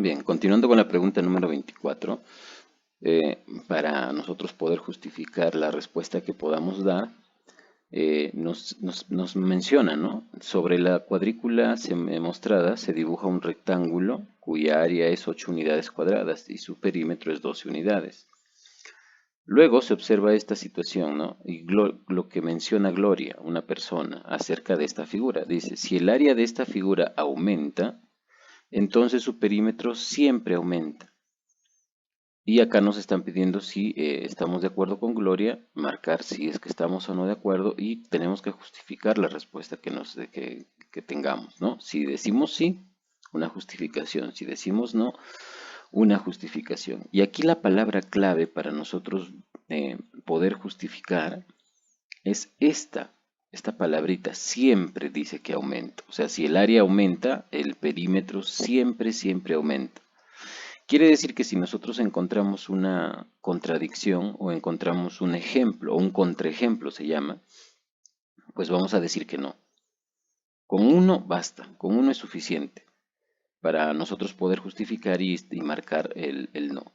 Bien, continuando con la pregunta número 24, para nosotros poder justificar la respuesta que podamos dar, nos menciona, ¿no? Sobre la cuadrícula mostrada se dibuja un rectángulo cuya área es 8 unidades cuadradas y su perímetro es 12 unidades. Luego se observa esta situación, ¿no? Y lo que menciona Gloria, una persona, acerca de esta figura. Dice, si el área de esta figura aumenta, entonces su perímetro siempre aumenta. Y acá nos están pidiendo si estamos de acuerdo con Gloria, marcar si es que estamos o no de acuerdo y tenemos que justificar la respuesta que tengamos, ¿no? Si decimos sí, una justificación. Si decimos no, una justificación. Y aquí la palabra clave para nosotros poder justificar es esta palabrita, siempre dice que aumenta. O sea, si el área aumenta, el perímetro siempre aumenta. Quiere decir que si nosotros encontramos una contradicción o encontramos un ejemplo o un contraejemplo se llama, pues vamos a decir que no. Con uno basta, con uno es suficiente para nosotros poder justificar y marcar el no.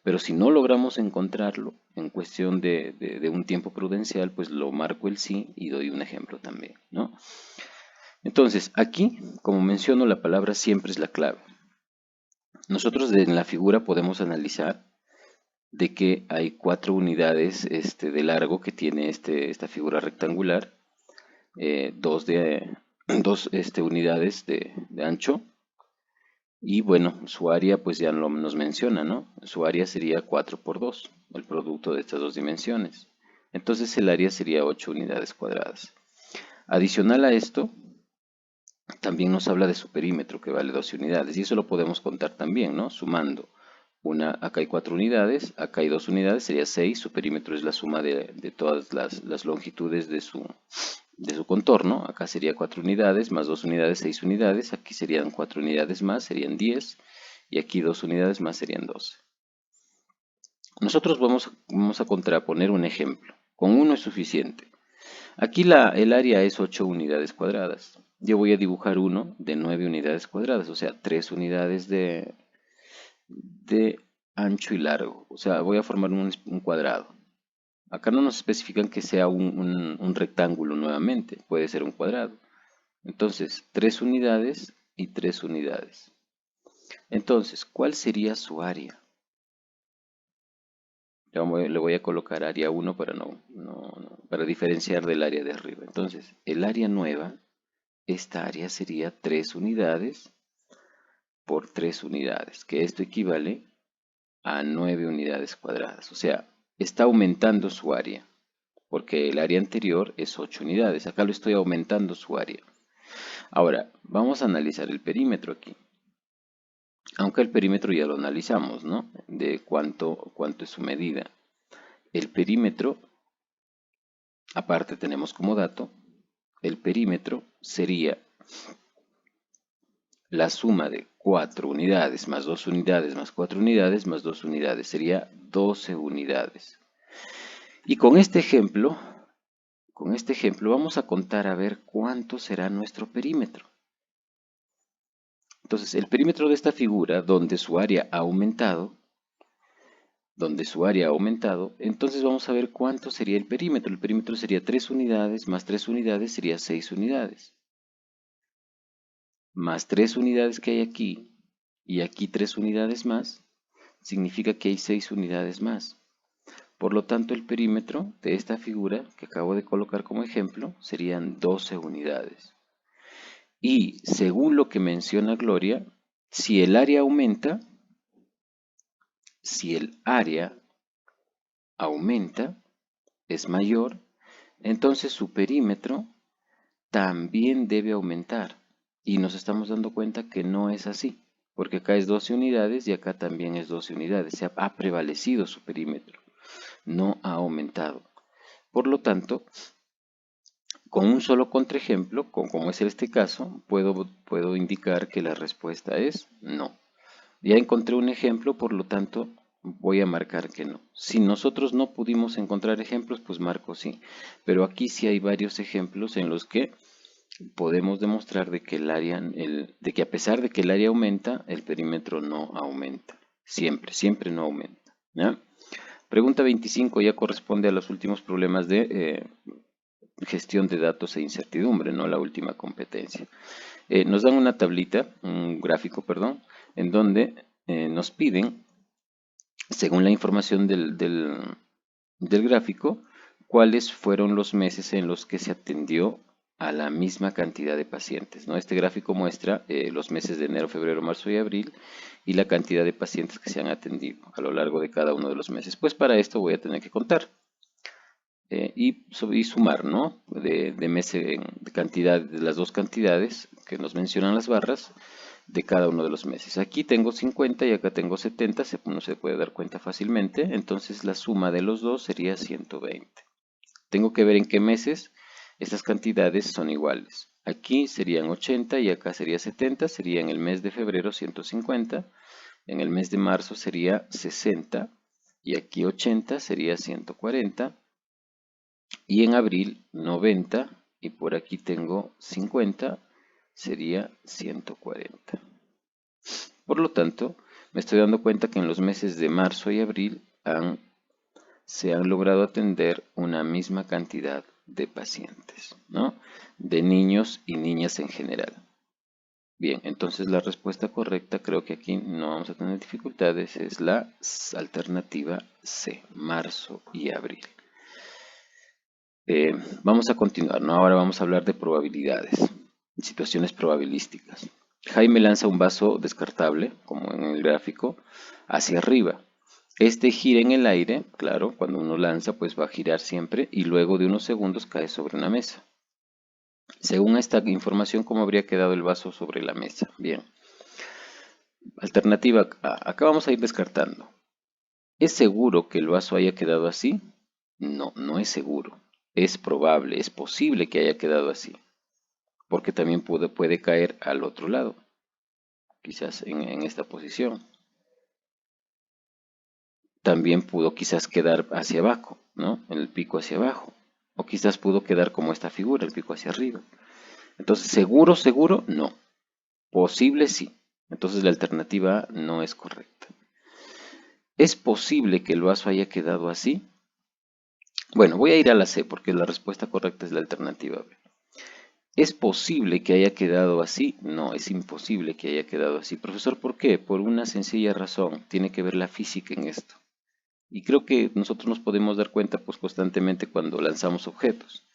Pero si no logramos encontrarlo en cuestión de un tiempo prudencial, pues lo marco el sí y doy un ejemplo también, ¿no? Entonces, aquí, como menciono, la palabra siempre es la clave. Nosotros en la figura podemos analizar de que hay 4 unidades de largo que tiene esta figura rectangular, dos unidades de ancho, y bueno, su área pues ya nos menciona, ¿no? Su área sería 4 por 2, el producto de estas dos dimensiones. Entonces el área sería 8 unidades cuadradas. Adicional a esto, también nos habla de su perímetro, que vale 12 unidades, y eso lo podemos contar también, ¿no? Sumando. Acá hay 4 unidades, acá hay 2 unidades, sería 6. Su perímetro es la suma de todas las longitudes de su contorno. Acá sería 4 unidades, más 2 unidades, 6 unidades. Aquí serían 4 unidades más, serían 10. Y aquí 2 unidades más serían 12. Nosotros vamos a contraponer un ejemplo. Con uno es suficiente. Aquí el área es 8 unidades cuadradas. Yo voy a dibujar uno de 9 unidades cuadradas, o sea, 3 unidades de ancho y largo. O sea, voy a formar un cuadrado. Acá no nos especifican que sea un rectángulo nuevamente, puede ser un cuadrado. Entonces, 3 unidades y 3 unidades. Entonces, ¿cuál sería su área? Le voy a colocar área 1 para diferenciar del área de arriba. Entonces, el área nueva, esta área sería 3 unidades por 3 unidades, que esto equivale a 9 unidades cuadradas. O sea, está aumentando su área, porque el área anterior es 8 unidades. Acá lo estoy aumentando su área. Ahora, vamos a analizar el perímetro aquí. Aunque el perímetro ya lo analizamos, ¿no? De cuánto es su medida. El perímetro, aparte tenemos como dato, el perímetro sería la suma de 4 unidades más 2 unidades más 4 unidades más 2 unidades. Sería 12 unidades. Y con este ejemplo vamos a contar a ver cuánto será nuestro perímetro. Entonces, el perímetro de esta figura, donde su área ha aumentado, entonces vamos a ver cuánto sería el perímetro. El perímetro sería 3 unidades, más 3 unidades sería 6 unidades. Más 3 unidades que hay aquí, y aquí 3 unidades más, significa que hay 6 unidades más. Por lo tanto, el perímetro de esta figura que acabo de colocar como ejemplo serían 12 unidades. Y según lo que menciona Gloria, si el área aumenta, es mayor, entonces su perímetro también debe aumentar. Y nos estamos dando cuenta que no es así, porque acá es 12 unidades y acá también es 12 unidades. Se ha prevalecido su perímetro, no ha aumentado. Por lo tanto, con un solo contraejemplo, como es este caso, puedo indicar que la respuesta es no. Ya encontré un ejemplo, por lo tanto, voy a marcar que no. Si nosotros no pudimos encontrar ejemplos, pues marco sí. Pero aquí sí hay varios ejemplos en los que podemos demostrar de que de que a pesar de que el área aumenta, el perímetro no aumenta. Siempre, siempre no aumenta. ¿Ya? Pregunta 25 ya corresponde a los últimos problemas de gestión de datos e incertidumbre, no la última competencia. Nos dan una tablita, un gráfico, perdón, en donde nos piden, según la información del gráfico, cuáles fueron los meses en los que se atendió a la misma cantidad de pacientes, ¿no? Este gráfico muestra los meses de enero, febrero, marzo y abril y la cantidad de pacientes que se han atendido a lo largo de cada uno de los meses. Pues para esto voy a tener que contar y sumar, ¿no? De cantidad, de las dos cantidades que nos mencionan las barras de cada uno de los meses. Aquí tengo 50 y acá tengo 70, uno se puede dar cuenta fácilmente, entonces la suma de los dos sería 120. Tengo que ver en qué meses estas cantidades son iguales. Aquí serían 80 y acá sería 70, sería en el mes de febrero 150, en el mes de marzo sería 60 y aquí 80 sería 140 y en abril 90 y por aquí tengo 50, sería 140. Por lo tanto, me estoy dando cuenta que en los meses de marzo y abril se han logrado atender una misma cantidad de pacientes, ¿no? De niños y niñas en general. Bien, entonces la respuesta correcta, creo que aquí no vamos a tener dificultades, es la alternativa C, marzo y abril. Vamos a continuar, ¿no? Ahora vamos a hablar de probabilidades, situaciones probabilísticas. Jaime lanza un vaso descartable, como en el gráfico, hacia arriba. Este gira en el aire, claro, cuando uno lanza, pues va a girar siempre y luego de unos segundos cae sobre una mesa. Según esta información, ¿cómo habría quedado el vaso sobre la mesa? Bien. Alternativa A. Acá vamos a ir descartando. ¿Es seguro que el vaso haya quedado así? No, no es seguro. Es probable, es posible que haya quedado así. Porque también puede caer al otro lado. Quizás en esta posición. También pudo quizás quedar hacia abajo, ¿no? El pico hacia abajo. O quizás pudo quedar como esta figura, el pico hacia arriba. Entonces, seguro, seguro, no. Posible, sí. Entonces la alternativa A no es correcta. ¿Es posible que el vaso haya quedado así? Bueno, voy a ir a la C porque la respuesta correcta es la alternativa B. ¿Es posible que haya quedado así? No, es imposible que haya quedado así. Profesor, ¿por qué? Por una sencilla razón. Tiene que ver la física en esto. Y creo que nosotros nos podemos dar cuenta pues constantemente cuando lanzamos objetos.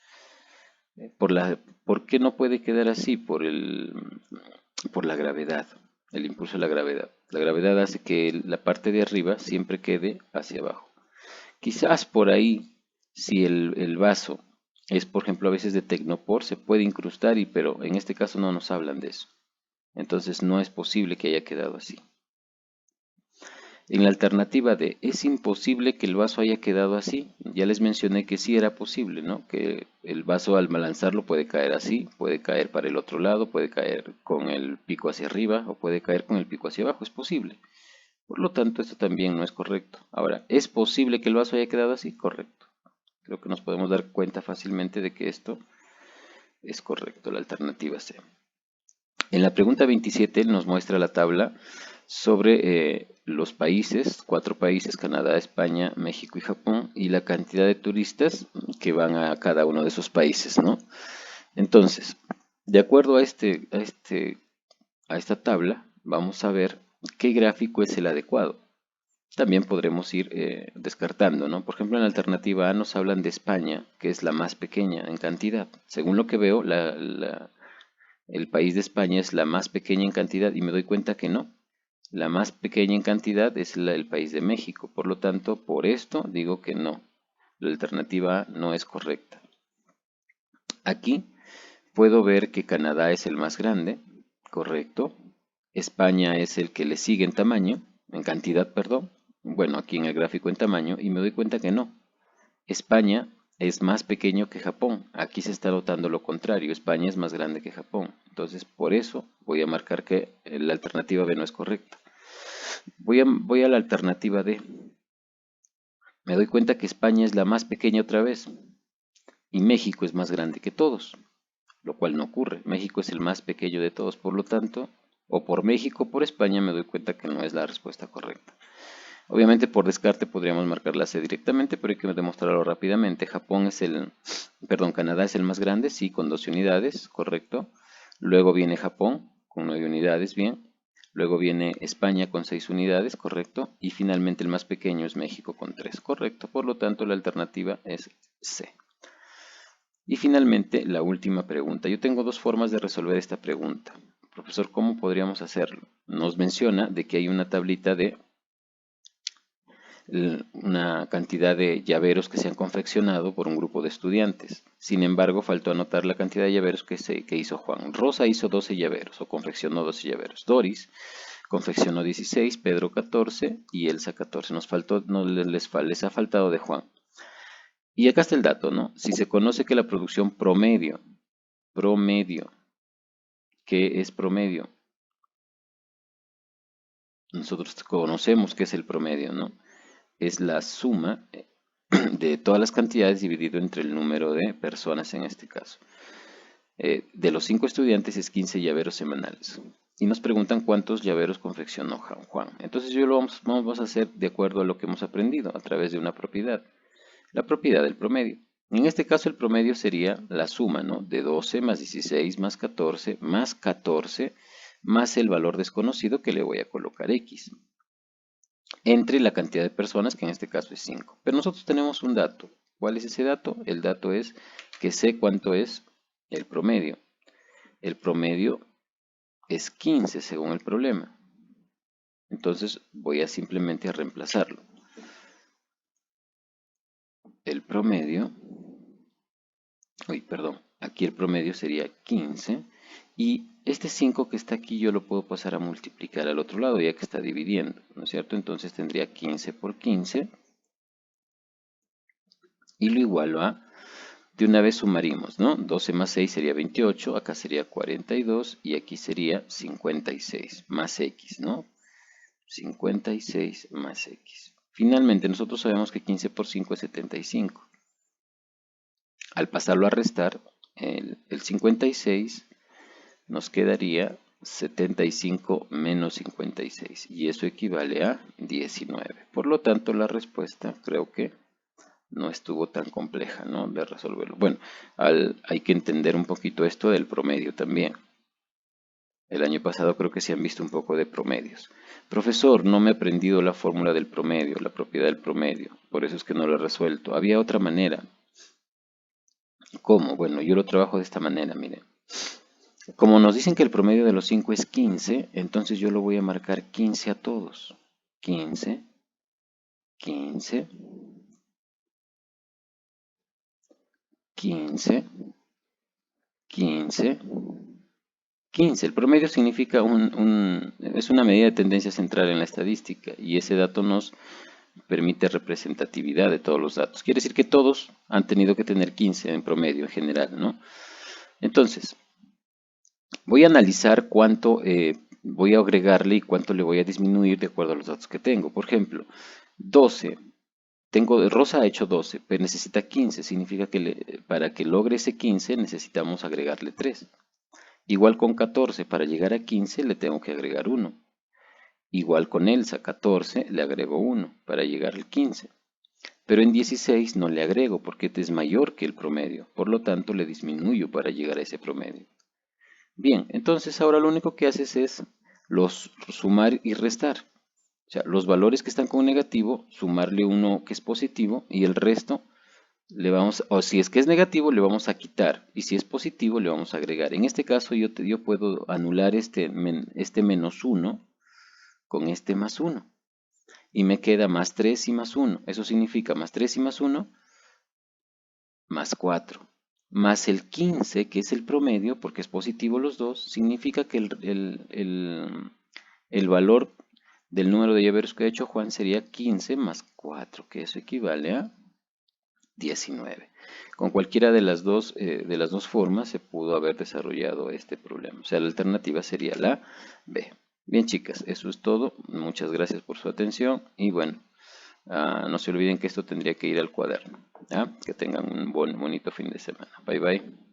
¿Por qué no puede quedar así? Por la gravedad, el impulso de la gravedad. La gravedad hace que la parte de arriba siempre quede hacia abajo. Quizás por ahí, si el vaso es, por ejemplo, a veces de tecnopor, se puede incrustar, pero en este caso no nos hablan de eso. Entonces no es posible que haya quedado así. En la alternativa D, es imposible que el vaso haya quedado así. Ya les mencioné que sí era posible, ¿no? Que el vaso al lanzarlo puede caer así, puede caer para el otro lado, puede caer con el pico hacia arriba o puede caer con el pico hacia abajo, es posible. Por lo tanto, esto también no es correcto. Ahora, ¿es posible que el vaso haya quedado así? Correcto. Creo que nos podemos dar cuenta fácilmente de que esto es correcto, la alternativa C. En la pregunta 27 nos muestra la tabla sobre los países, 4 países, Canadá, España, México y Japón, y la cantidad de turistas que van a cada uno de esos países, ¿no? Entonces, de acuerdo a esta tabla, vamos a ver qué gráfico es el adecuado. También podremos ir descartando, ¿no? Por ejemplo, en la alternativa A nos hablan de España, que es la más pequeña en cantidad. Según lo que veo, el país de España es la más pequeña en cantidad y me doy cuenta que no. La más pequeña en cantidad es el país de México. Por lo tanto, por esto digo que no. La alternativa A no es correcta. Aquí puedo ver que Canadá es el más grande, correcto. España es el que le sigue en tamaño, en cantidad, perdón. Bueno, aquí en el gráfico en tamaño y me doy cuenta que no. España es más pequeño que Japón. Aquí se está notando lo contrario. España es más grande que Japón. Entonces, por eso voy a marcar que la alternativa B no es correcta. Voy a la alternativa D. Me doy cuenta que España es la más pequeña otra vez. Y México es más grande que todos. lo cual no ocurre. México es el más pequeño de todos, por lo tanto, o por México o por España, me doy cuenta que no es la respuesta correcta. Obviamente por descarte podríamos marcar la C directamente, pero hay que demostrarlo rápidamente. Canadá es el más grande, sí, con 12 unidades, correcto. Luego viene Japón con 9 unidades, bien. Luego viene España con 6 unidades, correcto. Y finalmente el más pequeño es México con 3, correcto. Por lo tanto, la alternativa es C. Y finalmente, la última pregunta. Yo tengo dos formas de resolver esta pregunta. Profesor, ¿cómo podríamos hacerlo? Nos menciona de que hay una tablita de una cantidad de llaveros que se han confeccionado por un grupo de estudiantes. Sin embargo, faltó anotar la cantidad de llaveros que hizo Juan. Rosa hizo 12 llaveros o confeccionó 12 llaveros. Doris confeccionó 16, Pedro 14 y Elsa 14. Les ha faltado de Juan. Y acá está el dato, ¿no? Si se conoce que la producción promedio, ¿qué es promedio? Nosotros conocemos qué es el promedio, ¿no? Es la suma de todas las cantidades dividido entre el número de personas en este caso. De los 5 estudiantes es 15 llaveros semanales. Y nos preguntan cuántos llaveros confeccionó Juan. Entonces vamos a hacer de acuerdo a lo que hemos aprendido a través de una propiedad. La propiedad del promedio. En este caso el promedio sería la suma, ¿no? De 12 más 16 más 14 más el valor desconocido que le voy a colocar X. Entre la cantidad de personas, que en este caso es 5. Pero nosotros tenemos un dato. ¿Cuál es ese dato? El dato es que sé cuánto es el promedio. El promedio es 15 según el problema. Entonces voy a simplemente a reemplazarlo. El promedio, aquí el promedio sería 15 y este 5 que está aquí yo lo puedo pasar a multiplicar al otro lado ya que está dividiendo, ¿no es cierto? Entonces tendría 15 por 15 y lo igualo a, de una vez sumarimos, ¿no? 12 más 6 sería 28, acá sería 42 y aquí sería 56 más X, ¿no? 56 más X. Finalmente nosotros sabemos que 15 por 5 es 75. Al pasarlo a restar, el 56 nos quedaría 75 menos 56 y eso equivale a 19. Por lo tanto, la respuesta creo que no estuvo tan compleja, ¿no? De resolverlo. Bueno, hay que entender un poquito esto del promedio también. El año pasado creo que se han visto un poco de promedios. Profesor, no me he aprendido la fórmula del promedio, la propiedad del promedio. Por eso es que no lo he resuelto. Había otra manera. ¿Cómo? Bueno, yo lo trabajo de esta manera, miren. Como nos dicen que el promedio de los 5 es 15, entonces yo lo voy a marcar 15 a todos. 15, 15, 15, 15, 15. El promedio significa es una medida de tendencia central en la estadística y ese dato nos permite representatividad de todos los datos. Quiere decir que todos han tenido que tener 15 en promedio en general, ¿no? Entonces, voy a analizar cuánto voy a agregarle y cuánto le voy a disminuir de acuerdo a los datos que tengo. Por ejemplo, 12. Rosa ha hecho 12, pero necesita 15. Significa que para que logre ese 15 necesitamos agregarle 3. Igual con 14, para llegar a 15 le tengo que agregar 1. Igual con Elsa, 14, le agrego 1 para llegar al 15. Pero en 16 no le agrego porque este es mayor que el promedio. Por lo tanto, le disminuyo para llegar a ese promedio. Bien, entonces ahora lo único que haces es los sumar y restar. O sea, los valores que están con negativo, sumarle uno que es positivo y el resto o si es que es negativo, le vamos a quitar. Y si es positivo, le vamos a agregar. En este caso yo puedo anular este menos 1 con este más 1. Y me queda más 3 y más 1. Eso significa más 3 y más 1, más 4. Más el 15, que es el promedio, porque es positivo los dos, significa que el valor del número de llaveros que ha hecho Juan sería 15 más 4, que eso equivale a 19. Con cualquiera de las dos formas se pudo haber desarrollado este problema. O sea, la alternativa sería la B. Bien, chicas, eso es todo. Muchas gracias por su atención y bueno, no se olviden que esto tendría que ir al cuaderno. Que tengan un bonito fin de semana. Bye, bye.